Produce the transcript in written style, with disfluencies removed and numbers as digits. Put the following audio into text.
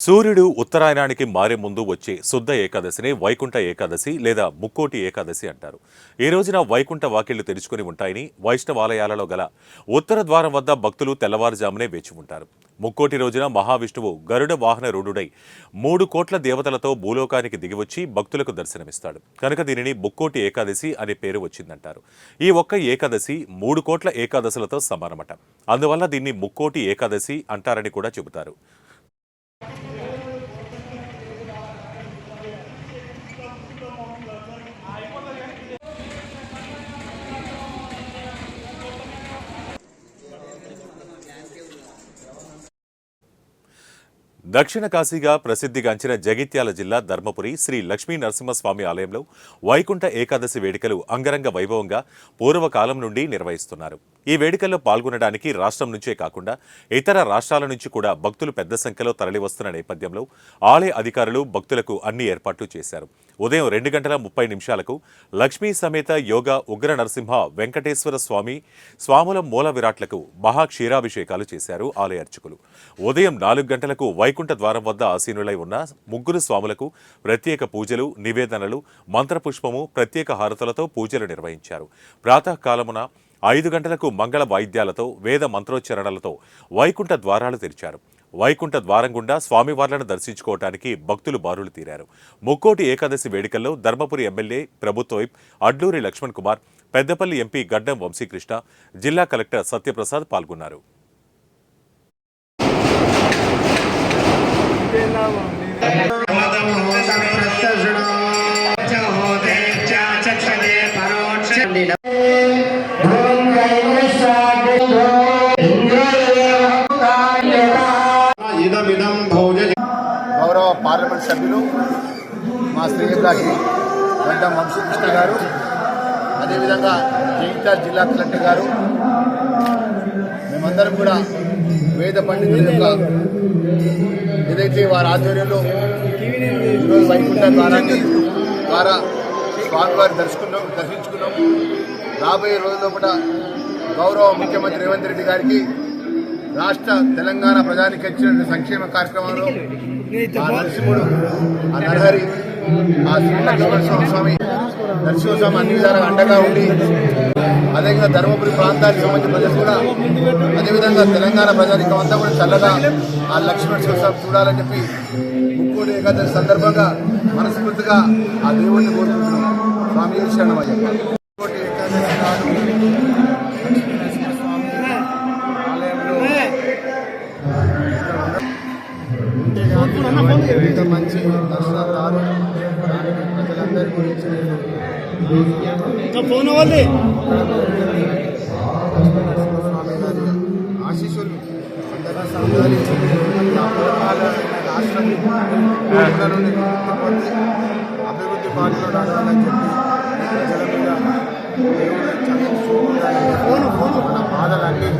సూర్యుడు ఉత్తరాయణానికి మారే ముందు వచ్చే శుద్ధ ఏకాదశిని వైకుంఠ ఏకాదశి లేదా ముక్కోటి ఏకాదశి అంటారు. ఈ రోజున వైకుంఠ వాకిళ్లు తెరుచుకుని ఉంటాయని వైష్ణవాలయాలలో గల ఉత్తర ద్వారం వద్ద భక్తులు తెల్లవారుజామునే వేచి ఉంటారు. ముక్కోటి రోజున మహావిష్ణువు గరుడ వాహన రూఢుడై 3 కోట్ల దేవతలతో భూలోకానికి దిగివచ్చి భక్తులకు దర్శనమిస్తాడు. కనుక దీనిని ముక్కోటి ఏకాదశి అనే పేరు వచ్చిందంటారు. ఈ ఒక్క ఏకాదశి 3 కోట్ల ఏకాదశులతో సమానమట. అందువల్ల దీన్ని ముక్కోటి ఏకాదశి అంటారని కూడా చెబుతారు. దక్షిణ కాశీగా ప్రసిద్ధిగాంచిన జగిత్యాల జిల్లా ధర్మపురి శ్రీ లక్ష్మీ నరసింహస్వామి ఆలయంలో వైకుంఠ ఏకాదశి వేడుకలు అంగరంగ వైభవంగా పూర్వకాలం నుండి నిర్వహిస్తున్నారు. ఈ వేడుకల్లో పాల్గొనడానికి రాష్ట్రం నుంచే కాకుండా ఇతర రాష్ట్రాల నుంచి కూడా భక్తులు పెద్ద సంఖ్యలో తరలివస్తున్న నేపథ్యంలో ఆలయ అధికారులు భక్తులకు అన్ని ఏర్పాట్లు చేశారు. ఉదయం 2:30 లక్ష్మీ సమేత యోగ ఉగ్ర నరసింహ వెంకటేశ్వర స్వామి స్వాముల మూల విరాట్లకు మహాక్షీరాభిషేకాలు చేశారు ఆలయ అర్చకులు. ఉదయం 4 గంటలకు వైకుంఠ ద్వారం వద్ద ఆసీనులై ఉన్న ముగ్గురు స్వాములకు ప్రత్యేక పూజలు, నివేదనలు, మంత్రపుష్పము, ప్రత్యేక హారతులతో పూజలు నిర్వహించారు. ప్రాతకాలమున 5 గంటలకు మంగళ వాయిద్యాలతో వేద మంత్రోచ్చరణలతో వైకుంఠ ద్వారాలు తెరిచారు. వైకుంఠ ద్వారం గుండా స్వామివార్లను దర్శించుకోవడానికి భక్తులు బారులు తీరారు. ముక్కోటి ఏకాదశి వేడుకల్లో ధర్మపురి ఎమ్మెల్యే ప్రభుత్వ వైప్ అడ్లూరి లక్ష్మణ్ కుమార్, పెద్దపల్లి ఎంపీ గడ్డం వంశీకృష్ణ, జిల్లా కలెక్టర్ సత్యప్రసాద్ పాల్గొన్నారు. గౌరవ పార్లమెంట్ సభ్యులు మా శ్రీయుతాకి గడ్డం వంశీకృష్ణ గారు, అదేవిధంగా జగిత్యాల జిల్లా కలెక్టర్ గారు, మేమందరం కూడా వేద పండితుల యొక్క ఏదైతే వారి ఆధ్వర్యంలో ఈరోజు వైకుంఠ ద్వారాన్ని ద్వారా స్వామివారి దర్శించుకున్నాం. రాబోయే రోజుల్లో కూడా గౌరవ ముఖ్యమంత్రి రేవంత్ రెడ్డి గారికి రాష్ట్ర తెలంగాణ ప్రజానికి ఇచ్చిన సంక్షేమ కార్యక్రమంలో ఆ నరసింహుడు, ఆ నరహరి, ఆ శ్రీ లక్ష్మణస్వామి నరసింహస్వామి అన్ని విధాలుగా అండగా ఉండి, అదేవిధంగా ధర్మపురి ప్రాంతానికి సంబంధించిన ప్రజలు కూడా, అదేవిధంగా తెలంగాణ ప్రజానికం అంతా కూడా చల్లగా ఆ లక్ష్మణస్వామి చూడాలని చెప్పి ముక్కోటి ఏకాదశి సందర్భంగా మనస్ఫూర్తిగా ఆ దేవుడిని కోరుకుంటున్నాం. స్వామి శరణమయ్య. ముక్కోటి ఏకాదశి నాడు ఎంత మంచి దర్శనాలు ప్రజలందరి గురించి స్వామి గారి ఆశీస్సులు అందరూ సంపాదించి రాష్ట్రం అభివృద్ధి బాటలో నడవాలని చెప్పి ప్రజల మీద మన బాధలన్నీ